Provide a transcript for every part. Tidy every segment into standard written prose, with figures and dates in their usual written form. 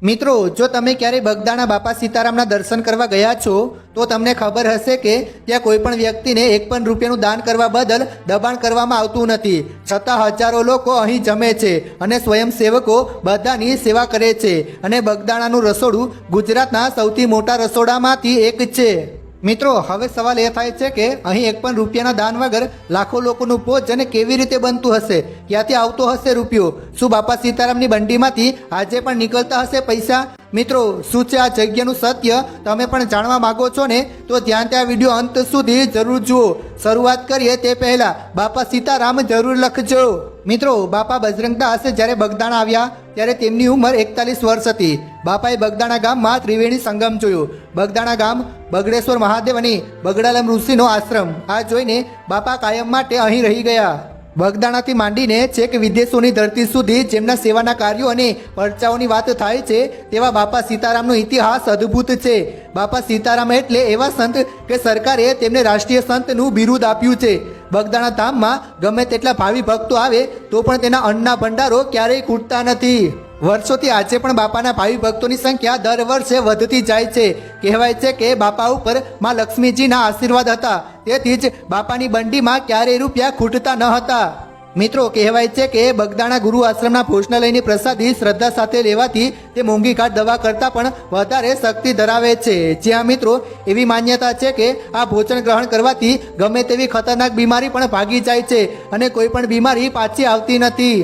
મિત્રો, જો તમે ક્યારેય બગદાણા બાપા સીતારામના દર્શન કરવા ગયા છો તો તમને ખબર હશે કે ત્યાં કોઈ પણ વ્યક્તિને એક પણ રૂપિયાનું દાન કરવા બદલ દબાણ કરવામાં આવતું નથી, છતાં હજારો લોકો અહીં જમે છે અને સ્વયંસેવકો બધાની સેવા કરે છે અને બગદાણાનું રસોડું ગુજરાતના સૌથી મોટા રસોડામાંથી એક છે। મિત્રો, હવે સવાલ એ થાય છે કે અહીં એક પણ રૂપિયાના દાન વગર લાખો લોકોનું ભોજન કેવી રીતે બનતું હશે? ક્યાંથી આવતો હશે રૂપિયો? શું બાપા સીતારામની બંડીમાંથી આજે પણ નીકળતા હશે પૈસા? મિત્રો, શું છે આ જગ્યાનું સત્ય તમે પણ જાણવા માંગો છો ને? તો ધ્યાન ત્યાં વિડીયો અંત સુધી જરૂર જુઓ। શરૂઆત કરીએ તે પહેલા બાપા સીતારામ જરૂર લખજો। મિત્રો, બાપા બજરંગદાસ જ્યારે બગદાણા આવ્યા ત્યારે તેમની ઉંમર 41 વર્ષ હતી। બાપાએ બગદાણા ગામમાં ત્રિવેણી સંગમ જોયો। બગદાણા ગામ બગડેશ્વર મહાદેવ અને બગડાલમ ઋષિનો આશ્રમ, આ જોઈને બાપા કાયમ માટે અહીં રહી ગયા। બગદાણાથી માંડીને છેક વિદેશોની ધરતી સુધી જેમના સેવાના કાર્યો અને પરચાઓની વાત થાય છે તેવા બાપા સીતારામનો ઇતિહાસ અદ્ભુત છે। બાપા સીતારામ એટલે એવા સંત કે સરકારે તેમને રાષ્ટ્રીય સંતનું બિરુદ આપ્યું છે। બગદાણા ધામમાં ગમે તેટલા ભાવિ ભક્તો આવે તો પણ તેના અન્નના ભંડારો ક્યારેય ખૂટતા નથી। વર્ષોથી આજે પણ બાપાના ભાવિ ભક્તોની સંખ્યા દર વર્ષે વધતી જાય છે। કહેવાય છે કે બાપા ઉપર માં લક્ષ્મીજીના આશીર્વાદ હતા, તેથી જ બાપાની બંડીમાં ક્યારેય રૂપિયા ખૂટતા ન હતા। મિત્રો, કહેવાય છે કે બગદાણા ગુરુ આશ્રમના ભોજનાલયની પ્રસાદી શ્રદ્ધા સાથે લેવાથી તે મોંઘીઘાટ દવા કરતાં પણ વધારે શક્તિ ધરાવે છે। જ્યાં મિત્રો, એવી માન્યતા છે કે આ ભોજન ગ્રહણ કરવાથી ગમે તેવી ખતરનાક બીમારી પણ ભાગી જાય છે અને કોઈ પણ બીમારી પાછી આવતી નથી।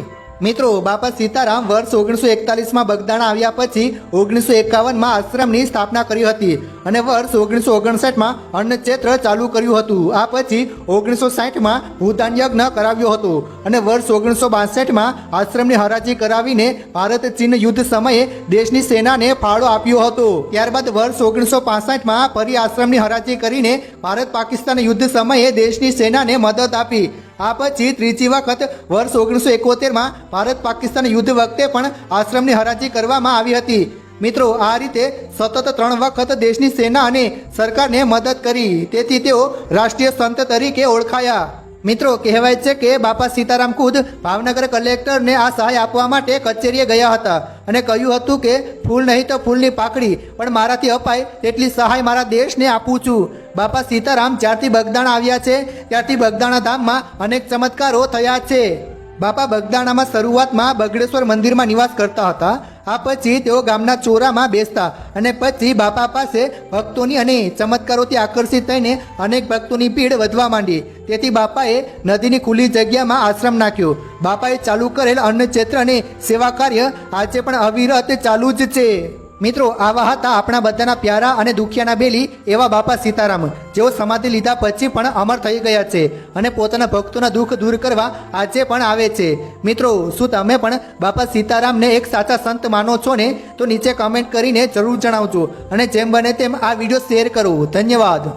મિત્રો, બાપા સીતારામ વર્ષ 1941માં બગદાણા આવ્યા પછી 1951માં આશ્રમની સ્થાપના કરી હતી અને વર્ષ 1959માં અન્નક્ષેત્ર ચાલુ કર્યું હતું। આ પછી 1960માં ભૂદાન યજ્ઞ કરાવ્યો હતો અને વર્ષ 1962માં આશ્રમની હરાજી કરાવીને ભારત ચીન યુદ્ધ સમયે દેશની સેનાને ફાળો આપ્યો હતો। ત્યારબાદ વર્ષ 1965માં ફરી આશ્રમની હરાજી કરીને ભારત પાકિસ્તાન યુદ્ધ સમયે દેશની સેનાને મદદ આપી। આ પછી ત્રીજી વખત વર્ષ 1971માં ભારત પાકિસ્તાન યુદ્ધ વખતે પણ આશ્રમની હરાજી કરવામાં આવી હતી। મિત્રો, આ રીતે સતત 3 વખત દેશની સેના અને સરકારને મદદ કરી, તેથી તેઓ રાષ્ટ્રીય સંત તરીકે ઓળખાયા। મિત્રો, કહેવાય છે કે બાપા સીતારામ ખુદ ભાવનગર કલેક્ટરને આ સહાય આપવા માટે કચેરીએ ગયા હતા અને કહ્યું હતું કે ફૂલ નહીં તો ફૂલની પાકડી, પણ મારાથી અપાય તેટલી સહાય મારા દેશને આપું છું। બાપા સીતારામ જ્યારથી બગદાણા આવ્યા છે ત્યારથી બગદાણા ધામમાં અનેક ચમત્કારો થયા છે। બાપા બગદાણામાં શરૂઆતમાં બગડેશ્વર મંદિરમાં નિવાસ કરતા હતા। આ પછી તેઓ ગામના ચોરામાં બેસતા અને પછી બાપા પાસે ભક્તોની અને ચમત્કારોથી આકર્ષિત થઈને અનેક ભક્તોની ભીડ વધવા માંડી, તેથી બાપાએ નદીની ખુલ્લી જગ્યામાં આશ્રમ નાખ્યો। બાપાએ ચાલુ કરેલ અન્નક્ષેત્ર અને સેવા કાર્ય આજે પણ અવિરત ચાલુ જ છે। મિત્રો, આવા હતા આપણા બધાના પ્યારા અને દુખિયાના બેલી એવા બાપા સીતારામ, જેઓ સમાધિ લીધા પછી પણ અમર થઈ ગયા છે અને પોતાના ભક્તોના દુઃખ દૂર કરવા આજે પણ આવે છે। મિત્રો, શું તમે પણ બાપા સીતારામને એક સાચા સંત માનો છો ને? તો નીચે કમેન્ટ કરીને જરૂર જણાવજો અને જેમ બને તેમ આ વિડીયો શેર કરો। ધન્યવાદ।